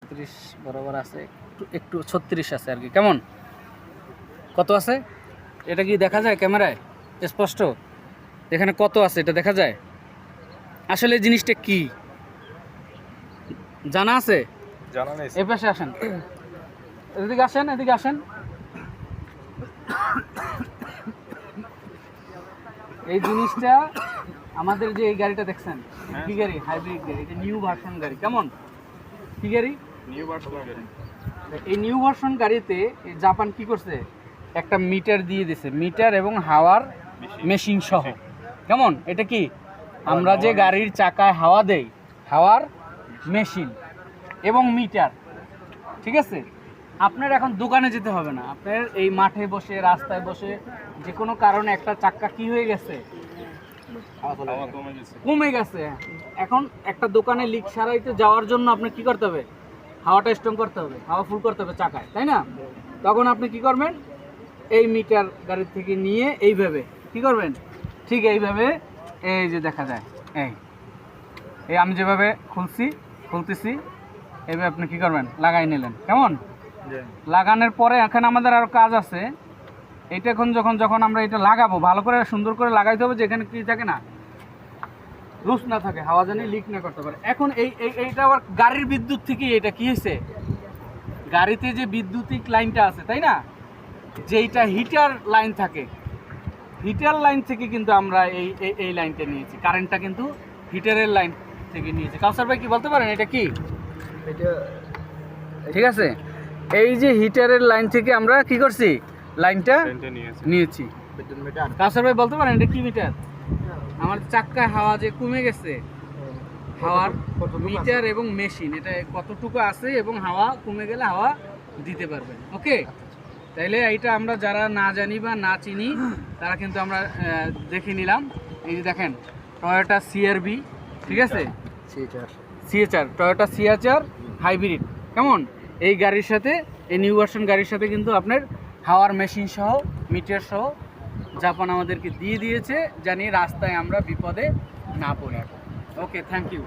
35 বরাবর আছে, একটু 36 আছে আর কি। কেমন, কত আছে এটা কি দেখা যায় ক্যামেরায় স্পষ্ট? এখানে কত আছে এটা দেখা যায়? আসলে জিনিসটা কি জানা আছে? জানা নেই। এই পাশে আসেন, এদিকে আসেন, এদিকে আসেন। এই জিনিসটা আমাদের যে এই গাড়িটা দেখছেন, কি গাড়ি? হাইব্রিড গাড়ি, এটা নিউ ভার্সন গাড়ি। কেমন, কি গাড়ি? নিউ ভার্সন গাড়ি। এই নিউ ভার্সন গাড়িতে এই জাপান কি করছে, একটা মিটার দিয়ে দিছে, মিটার এবং হাওয়ার মেশিন সহ। কেমন, এটা কি আমরা যে গাড়ির চাকায় হাওয়া দেই, হাওয়ার মেশিন এবং মিটার, ঠিক আছে? আপনার এখন দোকানে যেতে হবে না, আপনার এই মাঠে বসে রাস্তায় বসে যে কোনো কারণে একটা চাক্কা কি হয়ে গেছে, কমে গেছে, এখন একটা দোকানে লিক সারাইতে যাওয়ার জন্য আপনার কি করতে হবে, হাওয়াটা স্ট্রং করতে হবে, হাওয়া ফুল করতে হবে চাকায়, তাই না? তখন আপনি কি করবেন, এই মিটার গাড়ির থেকে নিয়ে এইভাবে কি করবেন, ঠিক এইভাবে, এই যে দেখা যায়, এই আমি যেভাবে খুলতেছি এইভাবে আপনি কি করবেন, লাগাই নিলেন। কেমন, লাগানোর পরে এখানে আমাদের আরও কাজ আছে। এটা এখন যখন আমরা এটা লাগাবো, ভালো করে সুন্দর করে লাগাইতে হবে, যেখানে কি থাকে না, লুজ না থাকে, হাওয়া জানি লিক না করতে পারে। এখন এইটা আবার গাড়ির বিদ্যুৎ থেকে, এটা কি হয়েছে, গাড়িতে যে বিদ্যুতিক লাইনটা আছে তাই না, যেইটা হিটার লাইন থাকে, হিটার লাইন থেকে কিন্তু আমরা এই লাইনটা নিয়েছি, কারেন্টটা কিন্তু হিটারের লাইন থেকে নিয়েছি। কাউসার ভাই কি বলতে পারেন এটা কি? এটা ঠিক আছে, এই যে হিটারের লাইন থেকে আমরা কি করছি, লাইনটা নিয়েছি। কাউসার ভাই বলতে পারেন এটা কি মিটার? আমার চাক্কায় হাওয়া যে কমে গেছে, হাওয়ার মিটার এবং মেশিন, এটা কতটুকু আছে এবং হাওয়া কমে গেলে হাওয়া দিতে পারবেন। ওকে, তাইলে এইটা আমরা যারা না জানি বা না চিনি তারা কিন্তু আমরা দেখে নিলাম। এই যে দেখেন টয়োটা সিআরভি, ঠিক আছে, সিএচআর, টয়োটা সিএচআর হাইব্রিড। কেমন, এই গাড়ির সাথে, এই নিউ ভার্সন গাড়ির সাথে কিন্তু আপনার হাওয়ার মেশিন সহ মিটার সহ জাপান আমাদেরকে দিয়ে দিয়েছে, জানি রাস্তায় আমরা বিপদে না পড়ি। ওকে, থ্যাংক ইউ।